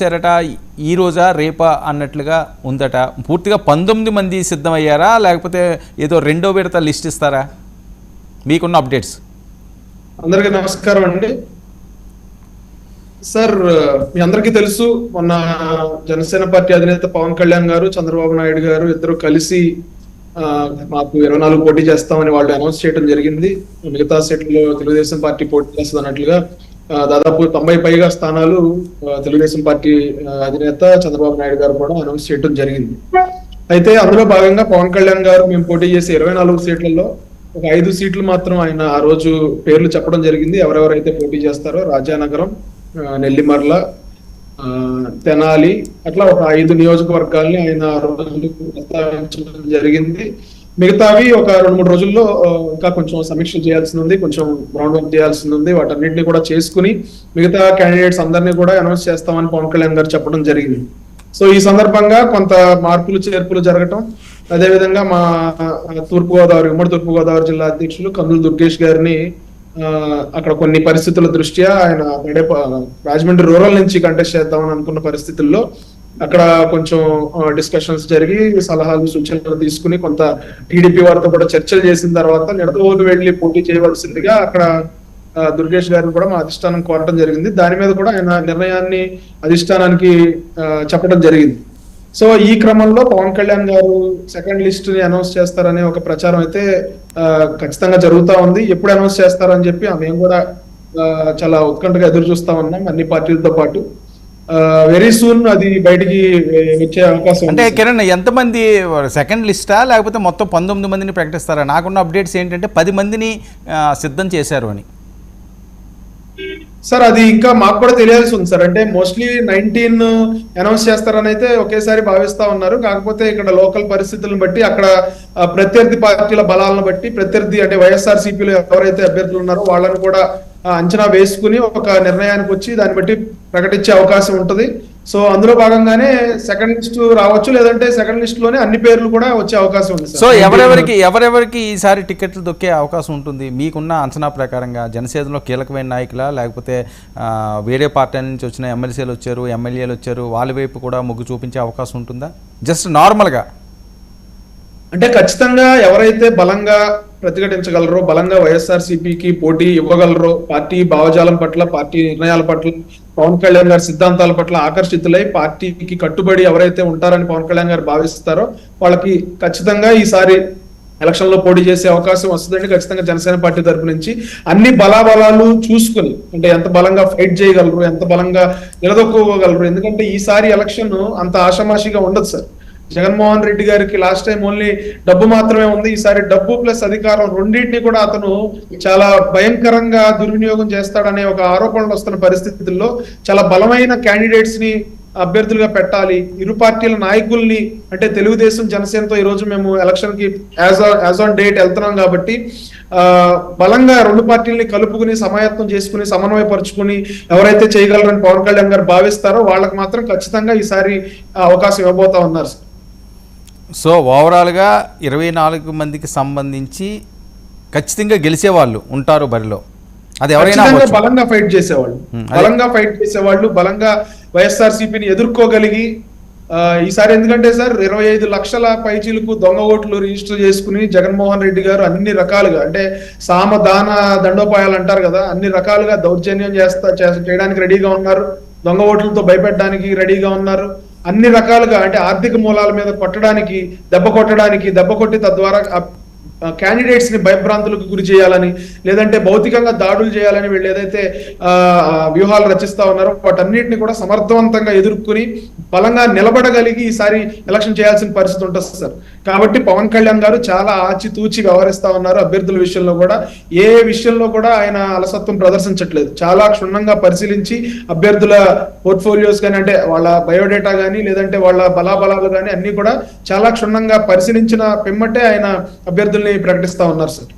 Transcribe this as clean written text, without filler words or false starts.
చేరట ఈ రోజా రేపా అన్నట్లుగా ఉందట. పూర్తిగా 19 మంది సిద్ధమయ్యారా, లేకపోతే ఏదో రెండో విడత లిస్ట్ ఇస్తారా? మీకున్న అప్డేట్స్. అందరికీ నమస్కారం అండి. సార్, మీ అందరికీ తెలుసు, మొన్న జనసేన పార్టీ అధినేత పవన్ కళ్యాణ్ గారు, చంద్రబాబు నాయుడు గారు ఇద్దరు కలిసి మాకు 24 పోటీ చేస్తామని వాళ్ళు అనౌన్స్ చేయడం జరిగింది. మిగతా సీట్లలో తెలుగుదేశం పార్టీ పోటీ చేస్తుంది అన్నట్లుగా దాదాపు 90 పైగా స్థానాలు తెలుగుదేశం పార్టీ అధినేత చంద్రబాబు నాయుడు గారు కూడా అనౌన్స్ చేయడం జరిగింది. అయితే అందులో భాగంగా పవన్ కళ్యాణ్ గారు మేము పోటీ చేసే 24 సీట్లలో ఒక 5 సీట్లు మాత్రం ఆయన ఆ రోజు పేర్లు చెప్పడం జరిగింది. ఎవరెవరైతే పోటీ చేస్తారో రాజానగరం, నెల్లిమర్ల, తెనాలి, అట్లా ఒక 5 నియోజకవర్గాల్ని ఆయన ఆ రోజు ప్రస్తావించడం జరిగింది. మిగతావి ఒక 2-3 రోజుల్లో ఇంకా కొంచెం సమీక్ష చేయాల్సి ఉంది, కొంచెం గ్రౌండ్ వర్క్ చేయాల్సి ఉంది. వాటన్నింటినీ కూడా చేసుకుని మిగతా క్యాండిడేట్స్ అందరినీ కూడా అనౌన్స్ చేస్తామని పవన్ కళ్యాణ్ గారు చెప్పడం జరిగింది. సో ఈ సందర్భంగా కొంత మార్పులు చేర్పులు జరగటం, అదేవిధంగా మా ఉమ్మడి తూర్పుగోదావరి జిల్లా అధ్యక్షులు కందులు దుర్గేష్ గారిని అక్కడ కొన్ని పరిస్థితుల దృష్ట్యా ఆయన రాజమండ్రి రూరల్ నుంచి కంటెస్ట్ చేద్దామని అనుకున్న పరిస్థితుల్లో అక్కడ కొంచెం డిస్కషన్స్ జరిగి సలహాలు సూచనలు తీసుకుని కొంత టీడీపీ వారితో కూడా చర్చలు చేసిన తర్వాత నిడదవోలు వెళ్లి పోటీ చేయవలసిందిగా అక్కడ దుర్గేష్ గారిని కూడా మా అధిష్టానం కోరటం జరిగింది. దాని మీద కూడా ఆయన నిర్ణయాన్ని అధిష్టానానికి చెప్పడం జరిగింది. సో ఈ క్రమంలో పవన్ కళ్యాణ్ గారు సెకండ్ లిస్ట్ ని అనౌన్స్ చేస్తారనే ఒక ప్రచారం అయితే ఖచ్చితంగా జరుగుతా ఉంది. ఎప్పుడు అనౌన్స్ చేస్తారని చెప్పి మేము కూడా చాలా ఉత్కంఠగా ఎదురు చూస్తా ఉన్నాం, అన్ని పార్టీలతో పాటు. వెరీ సూన్ అది బయటికి వచ్చే అవకాశం. అంటే కిరణ్, ఎంతమంది సెకండ్ లిస్టా లేకపోతే మొత్తం 19 మందిని ప్రకటిస్తారా? నాకున్న అప్డేట్స్ ఏంటంటే 10 మందిని సిద్ధం చేశారు అని. సార్, అది ఇంకా మాకు కూడా తెలియాల్సి ఉంది సార్. అంటే మోస్ట్లీ 19 అనౌన్స్ చేస్తారని అయితే ఒకేసారి భావిస్తా ఉన్నారు. కాకపోతే ఇక్కడ లోకల్ పరిస్థితులను బట్టి, అక్కడ ప్రత్యర్థి పార్టీల బలాలను బట్టి, ప్రత్యర్థి అంటే వైఎస్ఆర్సీపీలో ఎవరైతే అభ్యర్థులు ఉన్నారో వాళ్ళని కూడా అంచనా వేసుకుని ఒక నిర్ణయానికి వచ్చి దాన్ని బట్టి ప్రకటించే అవకాశం ఉంటుంది. సో అందులో భాగంగానే సెకండ్ లిస్ట్ రావచ్చు, లేదంటే సెకండ్ లిస్ట్ లోనే అన్ని పేర్లు కూడా వచ్చే అవకాశం ఉంది. సో ఎవరెవరికి ఈసారి టికెట్లు దొక్కే అవకాశం ఉంటుంది మీకున్న అంచనా ప్రకారంగా? జనసేనలో కీలకమైన నాయకులా, లేకపోతే వేరే పార్టీ నుంచి వచ్చిన ఎమ్మెల్సీలు వచ్చారు, ఎమ్మెల్యేలు వచ్చారు, వాళ్ళ వైపు కూడా మొగ్గు చూపించే అవకాశం ఉంటుందా? జస్ట్ నార్మల్గా అంటే ఖచ్చితంగా ఎవరైతే బలంగా ప్రతిఘటించగలరో, బలంగా వైఎస్ఆర్సీపీకి పోటీ ఇవ్వగలరో, పార్టీ భావజాలం పట్ల, పార్టీ నిర్ణయాల పట్ల, పవన్ కళ్యాణ్ గారి సిద్ధాంతాల పట్ల ఆకర్షితులై పార్టీకి కట్టుబడి ఎవరైతే ఉంటారని పవన్ కళ్యాణ్ గారు భావిస్తారో వాళ్ళకి ఖచ్చితంగా ఈసారి ఎలక్షన్ లో పోటీ చేసే అవకాశం వస్తుందండి. ఖచ్చితంగా జనసేన పార్టీ తరపు నుంచి అన్ని బలాబలాలు చూసుకుని, అంటే ఎంత బలంగా ఫైట్ చేయగలరు, ఎంత బలంగా నిలదొక్కుకోగలరు. ఎందుకంటే ఈసారి ఎలక్షన్ అంత ఆషామాషిగా ఉండదు సార్. జగన్మోహన్ రెడ్డి గారికి లాస్ట్ టైం ఓన్లీ డబ్బు మాత్రమే ఉంది. ఈసారి డబ్బు ప్లస్ అధికారం రెండింటిని కూడా అతను చాలా భయంకరంగా దుర్వినియోగం చేస్తాడనే ఒక ఆరోపణలు వస్తున్న పరిస్థితుల్లో చాలా బలమైన క్యాండిడేట్స్ ని అభ్యర్థులుగా పెట్టాలి. ఇరు పార్టీల నాయకుల్ని, అంటే తెలుగుదేశం జనసేనతో ఈ రోజు మేము ఎలక్షన్ కి యాజ్ ఆన్ డేట్ వెళ్తున్నాం కాబట్టి బలంగా రెండు పార్టీలని కలుపుకుని సమాయత్నం చేసుకుని సమన్వయపరుచుకుని ఎవరైతే చేయగలరని పవన్ కళ్యాణ్ గారు భావిస్తారో వాళ్ళకి మాత్రం ఖచ్చితంగా ఈసారి అవకాశం ఇవ్వబోతా ఉన్నారు. సో ఓవరాల్గా 24 మందికి సంబంధించి ఖచ్చితంగా గెలిచేవాళ్ళు ఉంటారు బరిలో. అది ఎవరైనా బలంగా ఫైట్ చేసేవాళ్ళు, బలంగా వైఎస్ఆర్సీపీని ఎదుర్కోగలిగి ఈసారి, ఎందుకంటే సార్ 25 లక్షల పైచీలకు దొంగ ఓట్లు రిజిస్టర్ చేసుకుని జగన్మోహన్ రెడ్డి గారు అన్ని రకాలుగా, అంటే సామదాన దండోపాయాలు అంటారు కదా, అన్ని రకాలుగా దౌర్జన్యం చేయడానికి రెడీగా ఉన్నారు. దొంగ ఓట్లతో భయపెట్టడానికి రెడీగా ఉన్నారు. అన్ని రకాలుగా, అంటే ఆర్థిక మూలాల మీద కొట్టడానికి, దెబ్బ కొట్టి తద్వారా క్యాండిడేట్స్ ని భయభ్రాంతులకు గురి చేయాలని, లేదంటే భౌతికంగా దాడులు చేయాలని వీళ్ళు ఏదైతే వ్యూహాలు రచిస్తా ఉన్నారో వాటన్నిటిని కూడా సమర్థవంతంగా ఎదుర్కొని బలంగా నిలబడగలిగి ఈసారి ఎలక్షన్ చేయాల్సిన పరిస్థితి ఉంటుంది సార్. కాబట్టి పవన్ కళ్యాణ్ గారు చాలా ఆచితూచి వ్యవహరిస్తా ఉన్నారు. అభ్యర్థుల విషయంలో కూడా ఏ విషయంలో కూడా ఆయన అలసత్వం ప్రదర్శించట్లేదు. చాలా క్షుణ్ణంగా పరిశీలించి అభ్యర్థుల పోర్ట్ఫోలియోస్ కానీ, అంటే వాళ్ళ బయోడేటా కానీ, లేదంటే వాళ్ళ బలాబలాలు కానీ అన్ని కూడా చాలా క్షుణ్ణంగా పరిశీలించిన పిమ్మటే ఆయన అభ్యర్థుల్ని ప్రకటిస్తా ఉన్నారు సార్.